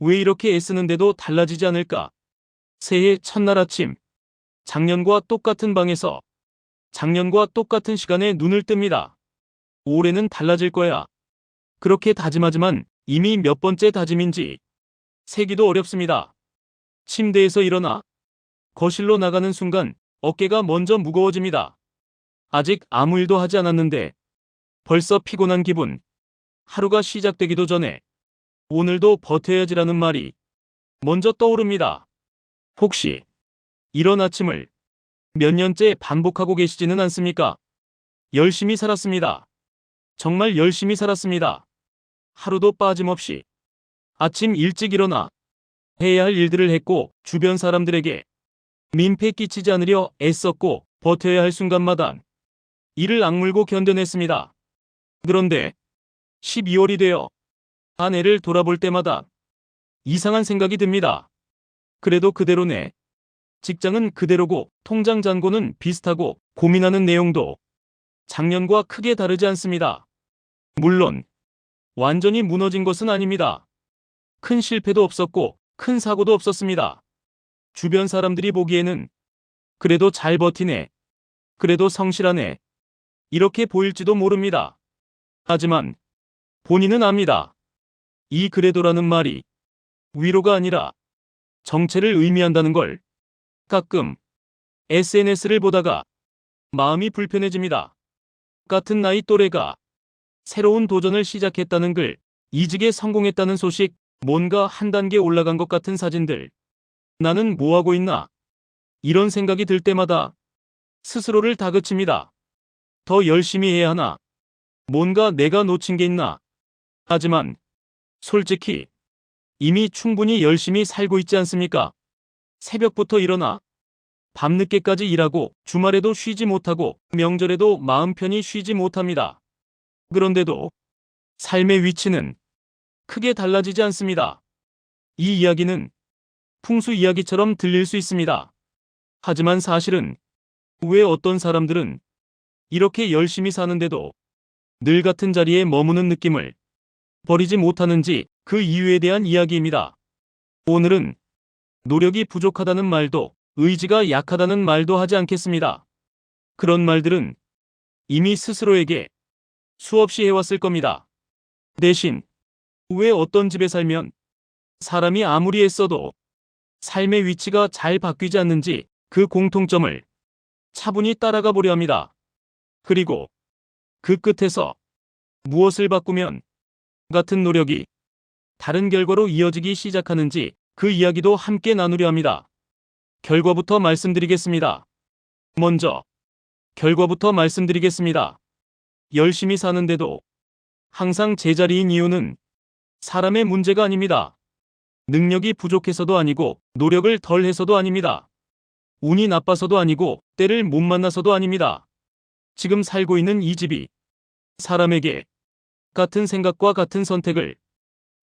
왜 이렇게 애쓰는데도 달라지지 않을까? 새해 첫날 아침, 작년과 똑같은 방에서 작년과 똑같은 시간에 눈을 뜹니다. 올해는 달라질 거야. 그렇게 다짐하지만 이미 몇 번째 다짐인지 세기도 어렵습니다. 침대에서 일어나 거실로 나가는 순간 어깨가 먼저 무거워집니다. 아직 아무 일도 하지 않았는데 벌써 피곤한 기분. 하루가 시작되기도 전에 오늘도 버텨야지라는 말이 먼저 떠오릅니다. 혹시 이런 아침을 몇 년째 반복하고 계시지는 않습니까? 열심히 살았습니다. 정말 열심히 살았습니다. 하루도 빠짐없이 아침 일찍 일어나 해야 할 일들을 했고 주변 사람들에게 민폐 끼치지 않으려 애썼고 버텨야 할 순간마다 이를 악물고 견뎌냈습니다. 그런데 12월이 되어 아내를 돌아볼 때마다 이상한 생각이 듭니다. 그래도 그대로네. 직장은 그대로고 통장 잔고는 비슷하고 고민하는 내용도 작년과 크게 다르지 않습니다. 물론 완전히 무너진 것은 아닙니다. 큰 실패도 없었고 큰 사고도 없었습니다. 주변 사람들이 보기에는 그래도 잘 버티네. 그래도 성실하네. 이렇게 보일지도 모릅니다. 하지만 본인은 압니다. 이 그래도라는 말이 위로가 아니라 정체를 의미한다는 걸. 가끔 SNS를 보다가 마음이 불편해집니다. 같은 나이 또래가 새로운 도전을 시작했다는 글, 이직에 성공했다는 소식, 뭔가 한 단계 올라간 것 같은 사진들. 나는 뭐하고 있나? 이런 생각이 들 때마다 스스로를 다그칩니다. 더 열심히 해야 하나? 뭔가 내가 놓친 게 있나? 하지만 솔직히 이미 충분히 열심히 살고 있지 않습니까? 새벽부터 일어나 밤늦게까지 일하고 주말에도 쉬지 못하고 명절에도 마음 편히 쉬지 못합니다. 그런데도 삶의 위치는 크게 달라지지 않습니다. 이 이야기는 풍수 이야기처럼 들릴 수 있습니다. 하지만 사실은 왜 어떤 사람들은 이렇게 열심히 사는데도 늘 같은 자리에 머무는 느낌을 버리지 못하는지 그 이유에 대한 이야기입니다. 오늘은 노력이 부족하다는 말도 의지가 약하다는 말도 하지 않겠습니다. 그런 말들은 이미 스스로에게 수없이 해왔을 겁니다. 대신 왜 어떤 집에 살면 사람이 아무리 애써도 삶의 위치가 잘 바뀌지 않는지 그 공통점을 차분히 따라가 보려 합니다. 그리고 그 끝에서 무엇을 바꾸면 같은 노력이 다른 결과로 이어지기 시작하는지 그 이야기도 함께 나누려 합니다. 결과부터 말씀드리겠습니다. 먼저 결과부터 말씀드리겠습니다. 열심히 사는데도 항상 제자리인 이유는 사람의 문제가 아닙니다. 능력이 부족해서도 아니고 노력을 덜 해서도 아닙니다. 운이 나빠서도 아니고 때를 못 만나서도 아닙니다. 지금 살고 있는 이 집이 사람에게 같은 생각과 같은 선택을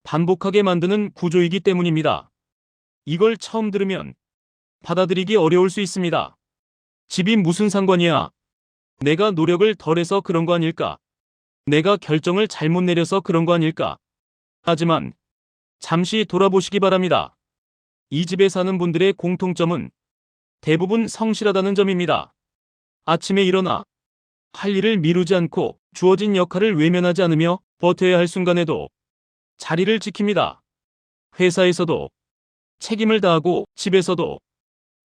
반복하게 만드는 구조이기 때문입니다. 이걸 처음 들으면 받아들이기 어려울 수 있습니다. 집이 무슨 상관이야? 내가 노력을 덜해서 그런 거 아닐까? 내가 결정을 잘못 내려서 그런 거 아닐까? 하지만 잠시 돌아보시기 바랍니다. 이 집에 사는 분들의 공통점은 대부분 성실하다는 점입니다. 아침에 일어나 할 일을 미루지 않고 주어진 역할을 외면하지 않으며 버텨야 할 순간에도 자리를 지킵니다. 회사에서도 책임을 다하고 집에서도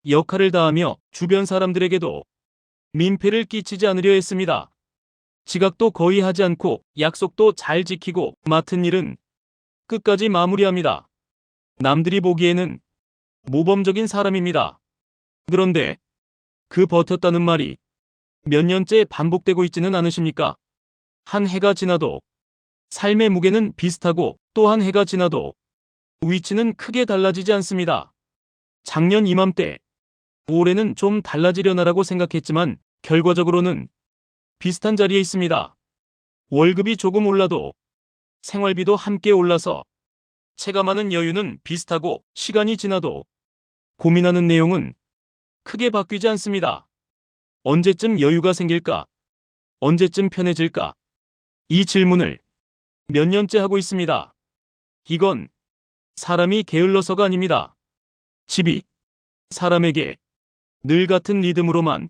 역할을 다하며 주변 사람들에게도 민폐를 끼치지 않으려 했습니다. 지각도 거의 하지 않고 약속도 잘 지키고 맡은 일은 끝까지 마무리합니다. 남들이 보기에는 모범적인 사람입니다. 그런데 그 버텼다는 말이 몇 년째 반복되고 있지는 않으십니까? 한 해가 지나도 삶의 무게는 비슷하고 또 한 해가 지나도 위치는 크게 달라지지 않습니다. 작년 이맘때 올해는 좀 달라지려나라고 생각했지만 결과적으로는 비슷한 자리에 있습니다. 월급이 조금 올라도 생활비도 함께 올라서 체감하는 여유는 비슷하고 시간이 지나도 고민하는 내용은 크게 바뀌지 않습니다. 언제쯤 여유가 생길까? 언제쯤 편해질까? 이 질문을 몇 년째 하고 있습니다. 이건 사람이 게을러서가 아닙니다. 집이 사람에게 늘 같은 리듬으로만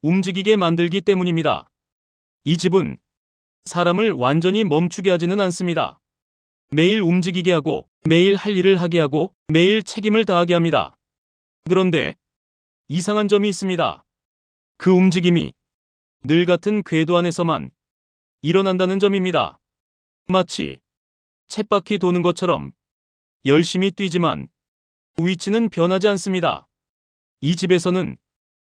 움직이게 만들기 때문입니다. 이 집은 사람을 완전히 멈추게 하지는 않습니다. 매일 움직이게 하고, 매일 할 일을 하게 하고, 매일 책임을 다하게 합니다. 그런데 이상한 점이 있습니다. 그 움직임이 늘 같은 궤도 안에서만 일어난다는 점입니다. 마치 쳇바퀴 도는 것처럼 열심히 뛰지만 위치는 변하지 않습니다. 이 집에서는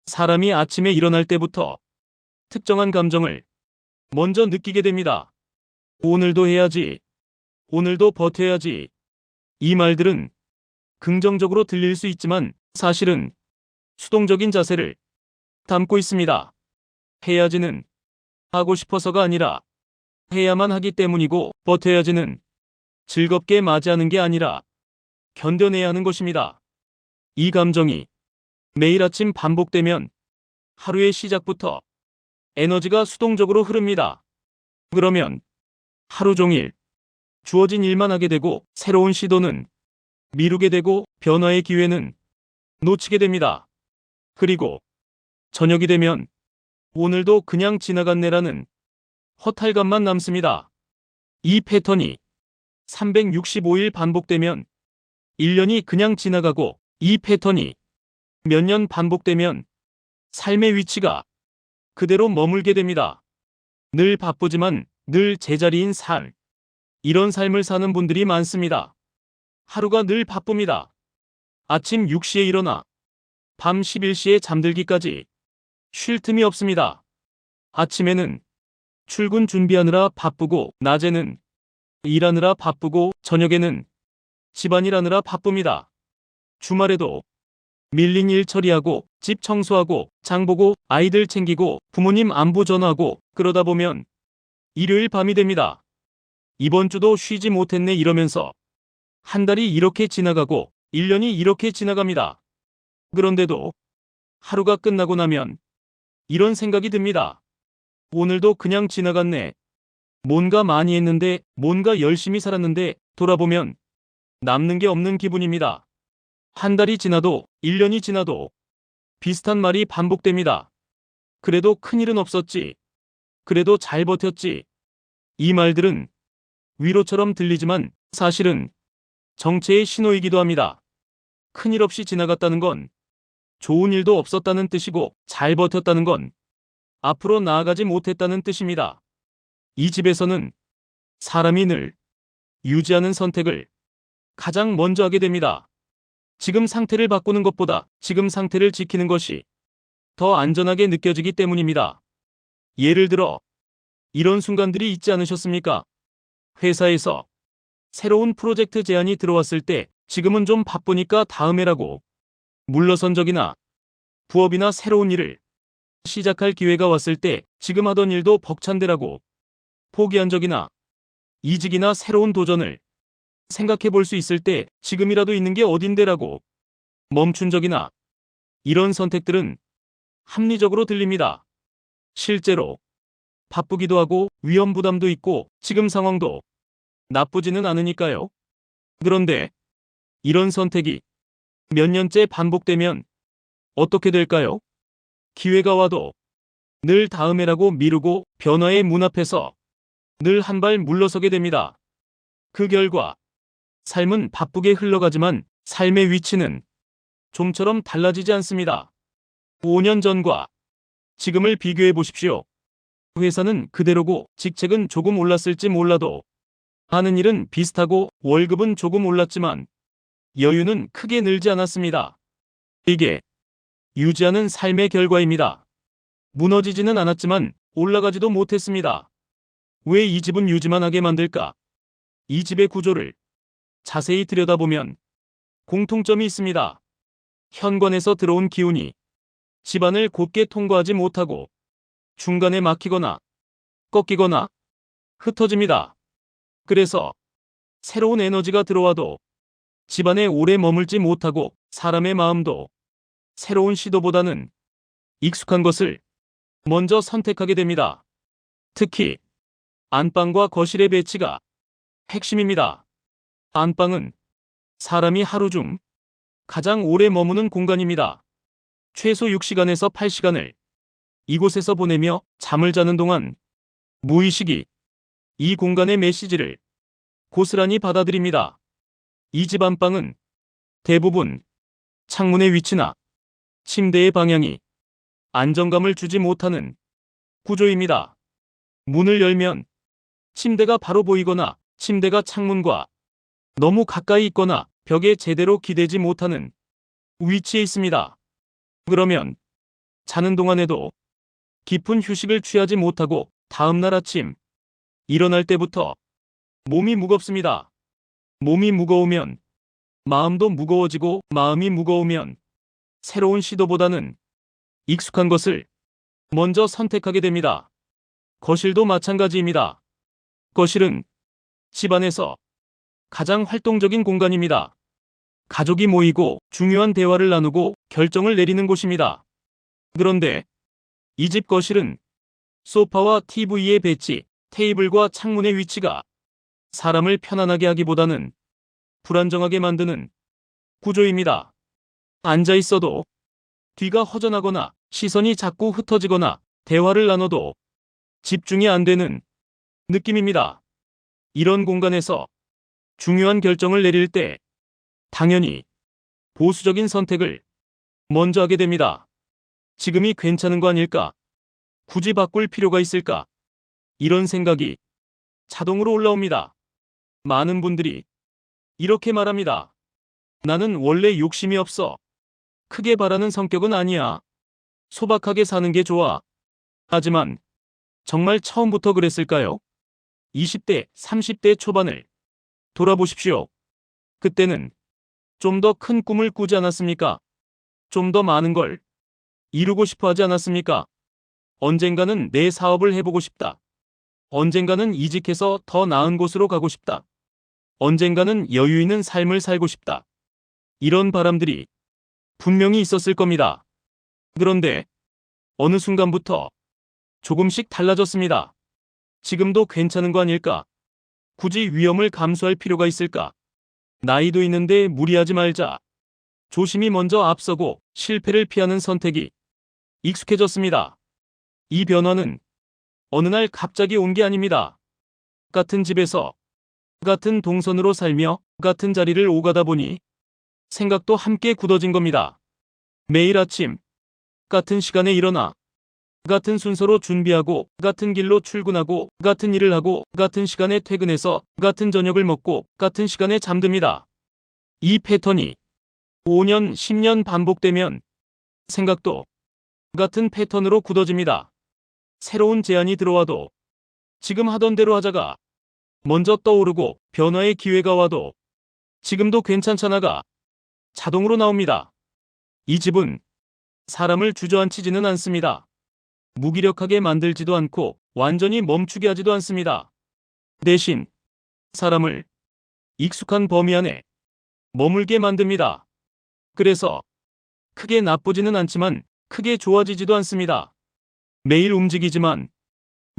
사람이 아침에 일어날 때부터 특정한 감정을 먼저 느끼게 됩니다. 오늘도 해야지. 오늘도 버텨야지. 이 말들은 긍정적으로 들릴 수 있지만 사실은 수동적인 자세를 담고 있습니다. 해야지는 하고 싶어서가 아니라 해야만 하기 때문이고, 버텨야지는 즐겁게 맞이하는 게 아니라 견뎌내야 하는 것입니다. 이 감정이 매일 아침 반복되면 하루의 시작부터 에너지가 수동적으로 흐릅니다. 그러면 하루 종일 주어진 일만 하게 되고, 새로운 시도는 미루게 되고, 변화의 기회는 놓치게 됩니다. 그리고 저녁이 되면 오늘도 그냥 지나갔네라는 허탈감만 남습니다. 이 패턴이 365일 반복되면 1년이 그냥 지나가고, 이 패턴이 몇 년 반복되면 삶의 위치가 그대로 머물게 됩니다. 늘 바쁘지만 늘 제자리인 삶. 이런 삶을 사는 분들이 많습니다. 하루가 늘 바쁩니다. 아침 6시에 일어나 밤 11시에 잠들기까지 쉴 틈이 없습니다. 아침에는 출근 준비하느라 바쁘고, 낮에는 일하느라 바쁘고, 저녁에는 집안일하느라 바쁩니다. 주말에도 밀린 일 처리하고, 집 청소하고, 장 보고, 아이들 챙기고, 부모님 안부 전화하고, 그러다 보면 일요일 밤이 됩니다. 이번 주도 쉬지 못했네 이러면서 한 달이 이렇게 지나가고 1년이 이렇게 지나갑니다. 그런데도 하루가 끝나고 나면 이런 생각이 듭니다. 오늘도 그냥 지나갔네. 뭔가 많이 했는데, 뭔가 열심히 살았는데, 돌아보면 남는 게 없는 기분입니다. 한 달이 지나도 1년이 지나도 비슷한 말이 반복됩니다. 그래도 큰일은 없었지. 그래도 잘 버텼지. 이 말들은 위로처럼 들리지만 사실은 정체의 신호이기도 합니다. 큰일 없이 지나갔다는 건 좋은 일도 없었다는 뜻이고, 잘 버텼다는 건 앞으로 나아가지 못했다는 뜻입니다. 이 집에서는 사람이 늘 유지하는 선택을 가장 먼저 하게 됩니다. 지금 상태를 바꾸는 것보다 지금 상태를 지키는 것이 더 안전하게 느껴지기 때문입니다. 예를 들어 이런 순간들이 있지 않으셨습니까? 회사에서 새로운 프로젝트 제안이 들어왔을 때 지금은 좀 바쁘니까 다음에라고 물러선 적이나, 부업이나 새로운 일을 시작할 기회가 왔을 때 지금 하던 일도 벅찬데라고 포기한 적이나, 이직이나 새로운 도전을 생각해 볼 수 있을 때 지금이라도 있는 게 어딘데라고 멈춘 적이나, 이런 선택들은 합리적으로 들립니다. 실제로 바쁘기도 하고 위험 부담도 있고 지금 상황도 나쁘지는 않으니까요. 그런데 이런 선택이 몇 년째 반복되면 어떻게 될까요? 기회가 와도 늘 다음에라고 미루고, 변화의 문 앞에서 늘 한 발 물러서게 됩니다. 그 결과 삶은 바쁘게 흘러가지만 삶의 위치는 좀처럼 달라지지 않습니다. 5년 전과 지금을 비교해 보십시오. 회사는 그대로고 직책은 조금 올랐을지 몰라도 하는 일은 비슷하고 월급은 조금 올랐지만 여유는 크게 늘지 않았습니다. 이게 유지하는 삶의 결과입니다. 무너지지는 않았지만 올라가지도 못했습니다. 왜 이 집은 유지만 하게 만들까? 이 집의 구조를 자세히 들여다보면 공통점이 있습니다. 현관에서 들어온 기운이 집안을 곧게 통과하지 못하고 중간에 막히거나 꺾이거나 흩어집니다. 그래서 새로운 에너지가 들어와도 집안에 오래 머물지 못하고, 사람의 마음도 새로운 시도보다는 익숙한 것을 먼저 선택하게 됩니다. 특히 안방과 거실의 배치가 핵심입니다. 안방은 사람이 하루 중 가장 오래 머무는 공간입니다. 최소 6시간에서 8시간을 이곳에서 보내며 잠을 자는 동안 무의식이 이 공간의 메시지를 고스란히 받아들입니다. 이 집 안방은 대부분 창문의 위치나 침대의 방향이 안정감을 주지 못하는 구조입니다. 문을 열면 침대가 바로 보이거나 침대가 창문과 너무 가까이 있거나 벽에 제대로 기대지 못하는 위치에 있습니다. 그러면 자는 동안에도 깊은 휴식을 취하지 못하고 다음날 아침 일어날 때부터 몸이 무겁습니다. 몸이 무거우면 마음도 무거워지고 마음이 무거우면 새로운 시도보다는 익숙한 것을 먼저 선택하게 됩니다. 거실도 마찬가지입니다. 거실은 집안에서 가장 활동적인 공간입니다. 가족이 모이고 중요한 대화를 나누고 결정을 내리는 곳입니다. 그런데 이 집 거실은 소파와 TV의 배치, 테이블과 창문의 위치가 사람을 편안하게 하기보다는 불안정하게 만드는 구조입니다. 앉아 있어도 뒤가 허전하거나 시선이 자꾸 흩어지거나 대화를 나눠도 집중이 안 되는 느낌입니다. 이런 공간에서 중요한 결정을 내릴 때 당연히 보수적인 선택을 먼저 하게 됩니다. 지금이 괜찮은 거 아닐까? 굳이 바꿀 필요가 있을까? 이런 생각이 자동으로 올라옵니다. 많은 분들이 이렇게 말합니다. 나는 원래 욕심이 없어. 크게 바라는 성격은 아니야. 소박하게 사는 게 좋아. 하지만 정말 처음부터 그랬을까요? 20대, 30대 초반을 돌아보십시오. 그때는 좀 더 큰 꿈을 꾸지 않았습니까? 좀 더 많은 걸 이루고 싶어 하지 않았습니까? 언젠가는 내 사업을 해보고 싶다. 언젠가는 이직해서 더 나은 곳으로 가고 싶다. 언젠가는 여유 있는 삶을 살고 싶다. 이런 바람들이 분명히 있었을 겁니다. 그런데 어느 순간부터 조금씩 달라졌습니다. 지금도 괜찮은 거 아닐까? 굳이 위험을 감수할 필요가 있을까? 나이도 있는데 무리하지 말자. 조심이 먼저 앞서고 실패를 피하는 선택이 익숙해졌습니다. 이 변화는 어느 날 갑자기 온 게 아닙니다. 같은 집에서 같은 동선으로 살며 같은 자리를 오가다 보니 생각도 함께 굳어진 겁니다. 매일 아침 같은 시간에 일어나 같은 순서로 준비하고 같은 길로 출근하고 같은 일을 하고 같은 시간에 퇴근해서 같은 저녁을 먹고 같은 시간에 잠듭니다. 이 패턴이 5년, 10년 반복되면 생각도 같은 패턴으로 굳어집니다. 새로운 제안이 들어와도 지금 하던 대로 하자가 먼저 떠오르고 변화의 기회가 와도 지금도 괜찮잖아가 자동으로 나옵니다. 이 집은 사람을 주저앉히지는 않습니다. 무기력하게 만들지도 않고 완전히 멈추게 하지도 않습니다. 대신 사람을 익숙한 범위 안에 머물게 만듭니다. 그래서 크게 나쁘지는 않지만 크게 좋아지지도 않습니다. 매일 움직이지만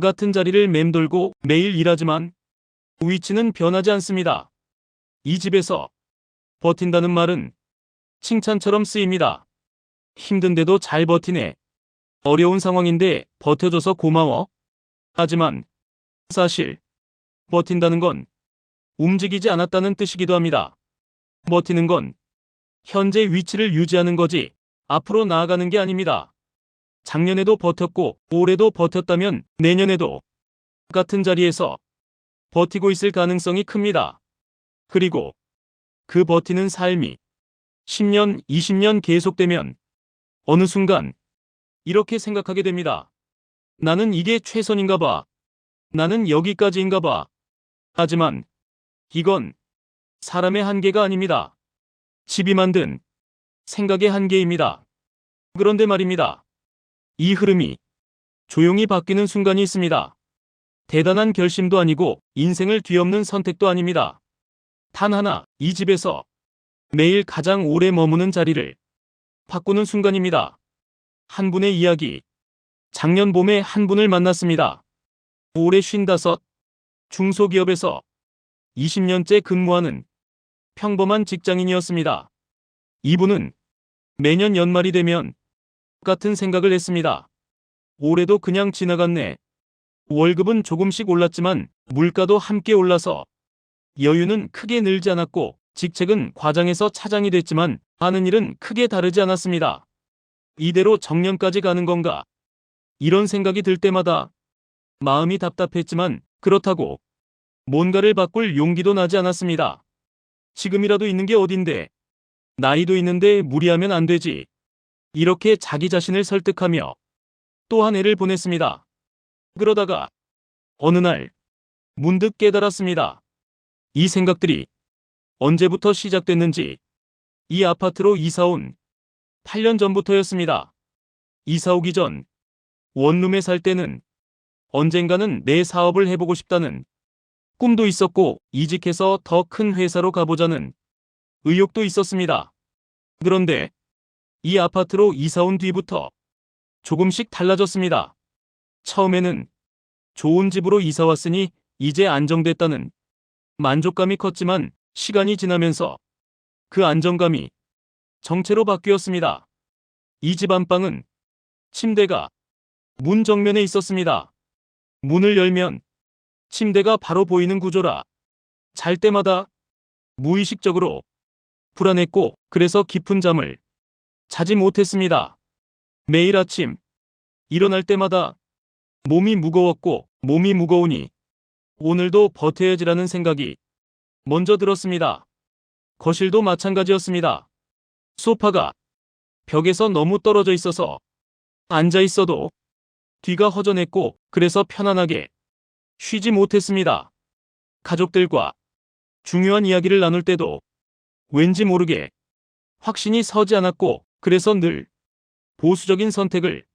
같은 자리를 맴돌고 매일 일하지만 위치는 변하지 않습니다. 이 집에서 버틴다는 말은 칭찬처럼 쓰입니다. 힘든데도 잘 버티네. 어려운 상황인데 버텨줘서 고마워. 하지만 사실 버틴다는 건 움직이지 않았다는 뜻이기도 합니다. 버티는 건 현재 위치를 유지하는 거지 앞으로 나아가는 게 아닙니다. 작년에도 버텼고 올해도 버텼다면 내년에도 같은 자리에서 버티고 있을 가능성이 큽니다. 그리고 그 버티는 삶이 10년, 20년 계속되면 어느 순간 이렇게 생각하게 됩니다. 나는 이게 최선인가 봐. 나는 여기까지인가 봐. 하지만 이건 사람의 한계가 아닙니다. 집이 만든 생각의 한계입니다. 그런데 말입니다. 이 흐름이 조용히 바뀌는 순간이 있습니다. 대단한 결심도 아니고 인생을 뒤엎는 선택도 아닙니다. 단 하나, 이 집에서 매일 가장 오래 머무는 자리를 바꾸는 순간입니다. 한 분의 이야기. 작년 봄에 한 분을 만났습니다. 올해 55, 중소기업에서 20년째 근무하는 평범한 직장인이었습니다. 이분은 매년 연말이 되면 똑같은 생각을 했습니다. 올해도 그냥 지나갔네. 월급은 조금씩 올랐지만 물가도 함께 올라서 여유는 크게 늘지 않았고 직책은 과장에서 차장이 됐지만 하는 일은 크게 다르지 않았습니다. 이대로 정년까지 가는 건가? 이런 생각이 들 때마다 마음이 답답했지만 그렇다고 뭔가를 바꿀 용기도 나지 않았습니다. 지금이라도 있는 게 어딘데? 나이도 있는데 무리하면 안 되지. 이렇게 자기 자신을 설득하며 또 한 해를 보냈습니다. 그러다가 어느 날 문득 깨달았습니다. 이 생각들이 언제부터 시작됐는지 이 아파트로 이사온 8년 전부터였습니다. 이사 오기 전 원룸에 살 때는 언젠가는 내 사업을 해보고 싶다는 꿈도 있었고 이직해서 더 큰 회사로 가보자는 의욕도 있었습니다. 그런데 이 아파트로 이사 온 뒤부터 조금씩 달라졌습니다. 처음에는 좋은 집으로 이사 왔으니 이제 안정됐다는 만족감이 컸지만 시간이 지나면서 그 안정감이 정체로 바뀌었습니다. 이 집 안방은 침대가 문 정면에 있었습니다. 문을 열면 침대가 바로 보이는 구조라 잘 때마다 무의식적으로 불안했고 그래서 깊은 잠을 자지 못했습니다. 매일 아침 일어날 때마다 몸이 무거웠고 몸이 무거우니 오늘도 버텨야지라는 생각이 먼저 들었습니다. 거실도 마찬가지였습니다. 소파가 벽에서 너무 떨어져 있어서 앉아 있어도 뒤가 허전했고 그래서 편안하게 쉬지 못했습니다. 가족들과 중요한 이야기를 나눌 때도 왠지 모르게 확신이 서지 않았고 그래서 늘 보수적인 선택을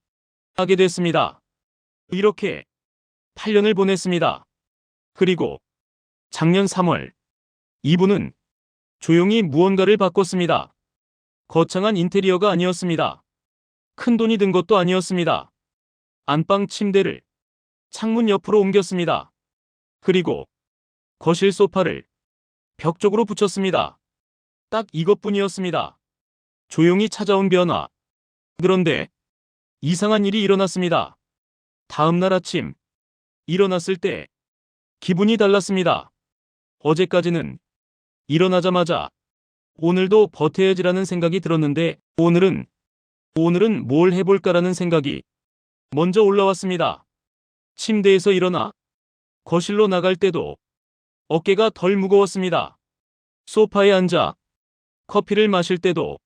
하게 됐습니다. 이렇게 8년을 보냈습니다. 그리고 작년 3월 이분은 조용히 무언가를 바꿨습니다. 거창한 인테리어가 아니었습니다. 큰 돈이 든 것도 아니었습니다. 안방 침대를 창문 옆으로 옮겼습니다. 그리고 거실 소파를 벽 쪽으로 붙였습니다. 딱 이것뿐이었습니다. 조용히 찾아온 변화. 그런데 이상한 일이 일어났습니다. 다음 날 아침 일어났을 때 기분이 달랐습니다. 어제까지는 일어나자마자 오늘도 버텨야지라는 생각이 들었는데 오늘은 뭘 해볼까라는 생각이 먼저 올라왔습니다. 침대에서 일어나 거실로 나갈 때도 어깨가 덜 무거웠습니다. 소파에 앉아 커피를 마실 때도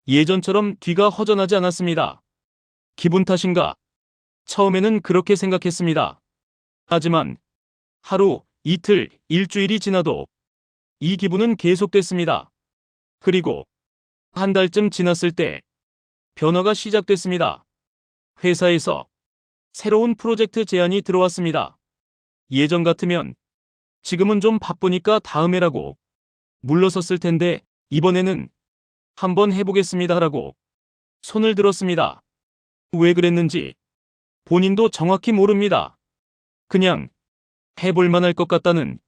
예전처럼 뒤가 허전하지 않았습니다. 기분 탓인가? 처음에는 그렇게 생각했습니다. 하지만 하루, 이틀, 일주일이 지나도 이 기분은 계속됐습니다. 그리고 한 달쯤 지났을 때 변화가 시작됐습니다. 회사에서 새로운 프로젝트 제안이 들어왔습니다. 예전 같으면 지금은 좀 바쁘니까 다음에라고 물러섰을 텐데 이번에는 한번 해보겠습니다라고 손을 들었습니다. 왜 그랬는지 본인도 정확히 모릅니다. 그냥 해볼 만할 것 같다는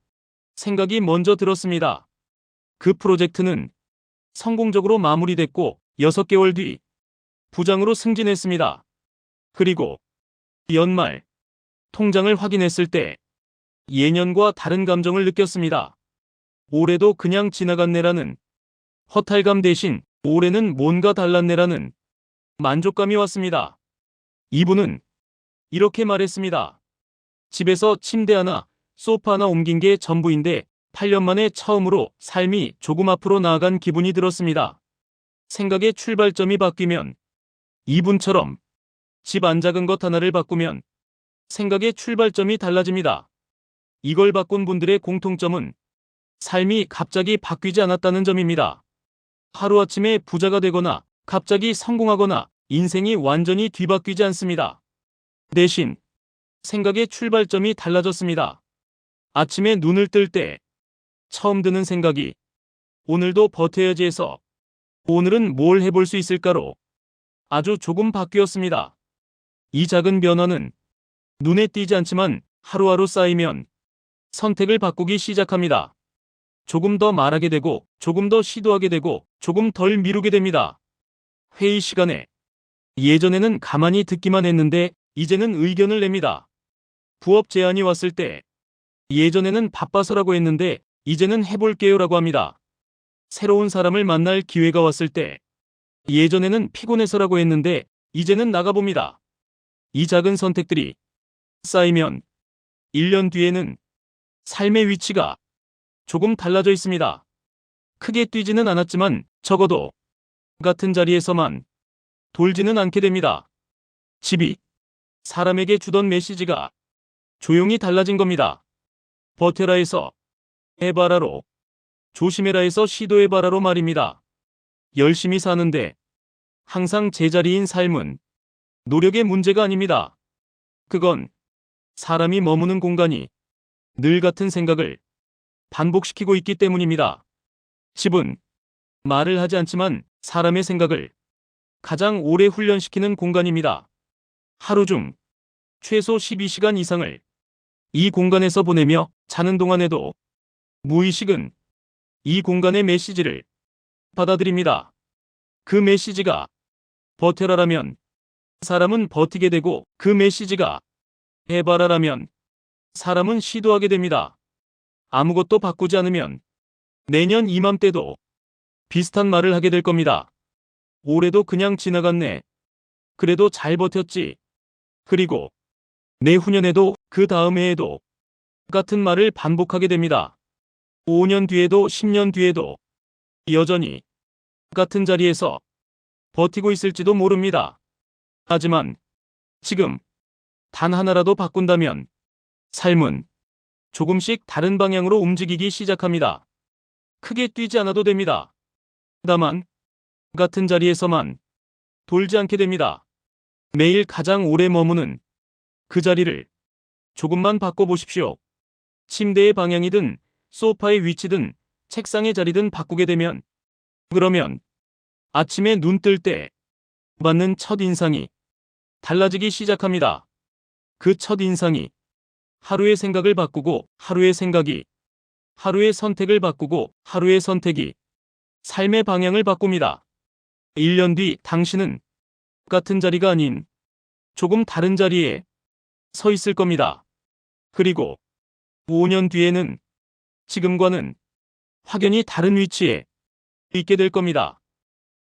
생각이 먼저 들었습니다. 그 프로젝트는 성공적으로 마무리됐고 6개월 뒤 부장으로 승진했습니다. 그리고 연말 통장을 확인했을 때 예년과 다른 감정을 느꼈습니다. 올해도 그냥 지나갔네라는 허탈감 대신 올해는 뭔가 달랐네라는 만족감이 왔습니다. 이분은 이렇게 말했습니다. 집에서 침대 하나, 소파 하나 옮긴 게 전부인데 8년 만에 처음으로 삶이 조금 앞으로 나아간 기분이 들었습니다. 생각의 출발점이 바뀌면 이분처럼 집 안 작은 것 하나를 바꾸면 생각의 출발점이 달라집니다. 이걸 바꾼 분들의 공통점은 삶이 갑자기 바뀌지 않았다는 점입니다. 하루아침에 부자가 되거나 갑자기 성공하거나 인생이 완전히 뒤바뀌지 않습니다. 대신 생각의 출발점이 달라졌습니다. 아침에 눈을 뜰 때 처음 드는 생각이 오늘도 버텨야지 해서 오늘은 뭘 해볼 수 있을까로 아주 조금 바뀌었습니다. 이 작은 변화는 눈에 띄지 않지만 하루하루 쌓이면 선택을 바꾸기 시작합니다. 조금 더 말하게 되고, 조금 더 시도하게 되고, 조금 덜 미루게 됩니다. 회의 시간에 예전에는 가만히 듣기만 했는데 이제는 의견을 냅니다. 부업 제안이 왔을 때 예전에는 바빠서라고 했는데 이제는 해볼게요라고 합니다. 새로운 사람을 만날 기회가 왔을 때 예전에는 피곤해서라고 했는데 이제는 나가봅니다. 이 작은 선택들이 쌓이면 1년 뒤에는 삶의 위치가 조금 달라져 있습니다. 크게 뛰지는 않았지만 적어도 같은 자리에서만 돌지는 않게 됩니다. 집이 사람에게 주던 메시지가 조용히 달라진 겁니다. 버텨라에서 해봐라로, 조심해라에서 시도해봐라로 말입니다. 열심히 사는데 항상 제자리인 삶은 노력의 문제가 아닙니다. 그건 사람이 머무는 공간이 늘 같은 생각을 반복시키고 있기 때문입니다. 집은 말을 하지 않지만 사람의 생각을 가장 오래 훈련시키는 공간입니다. 하루 중 최소 12시간 이상을 이 공간에서 보내며 자는 동안에도 무의식은 이 공간의 메시지를 받아들입니다. 그 메시지가 버텨라라면 사람은 버티게 되고 그 메시지가 해봐라라면 사람은 시도하게 됩니다. 아무것도 바꾸지 않으면 내년 이맘때도 비슷한 말을 하게 될 겁니다. 올해도 그냥 지나갔네. 그래도 잘 버텼지. 그리고 내후년에도 그 다음 해에도 같은 말을 반복하게 됩니다. 5년 뒤에도 10년 뒤에도 여전히 같은 자리에서 버티고 있을지도 모릅니다. 하지만 지금 단 하나라도 바꾼다면 삶은 조금씩 다른 방향으로 움직이기 시작합니다. 크게 뛰지 않아도 됩니다. 다만 같은 자리에서만 돌지 않게 됩니다. 매일 가장 오래 머무는 그 자리를 조금만 바꿔보십시오. 침대의 방향이든 소파의 위치든 책상의 자리든 바꾸게 되면 그러면 아침에 눈 뜰 때 받는 첫인상이 달라지기 시작합니다. 그 첫인상이 하루의 생각을 바꾸고 하루의 생각이 하루의 선택을 바꾸고 하루의 선택이 삶의 방향을 바꿉니다. 1년 뒤 당신은 같은 자리가 아닌 조금 다른 자리에 서 있을 겁니다. 그리고 5년 뒤에는 지금과는 확연히 다른 위치에 있게 될 겁니다.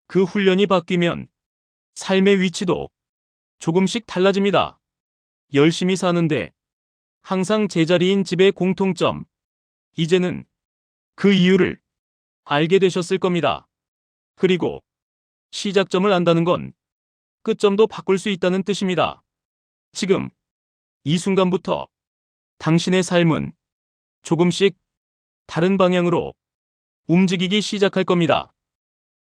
그 훈련이 바뀌면 삶의 위치도 조금씩 달라집니다. 열심히 사는데 항상 제자리인 집의 공통점. 이제는 그 이유를 알게 되셨을 겁니다. 그리고 시작점을 안다는 건 끝점도 바꿀 수 있다는 뜻입니다. 지금 이 순간부터 당신의 삶은 조금씩 다른 방향으로 움직이기 시작할 겁니다.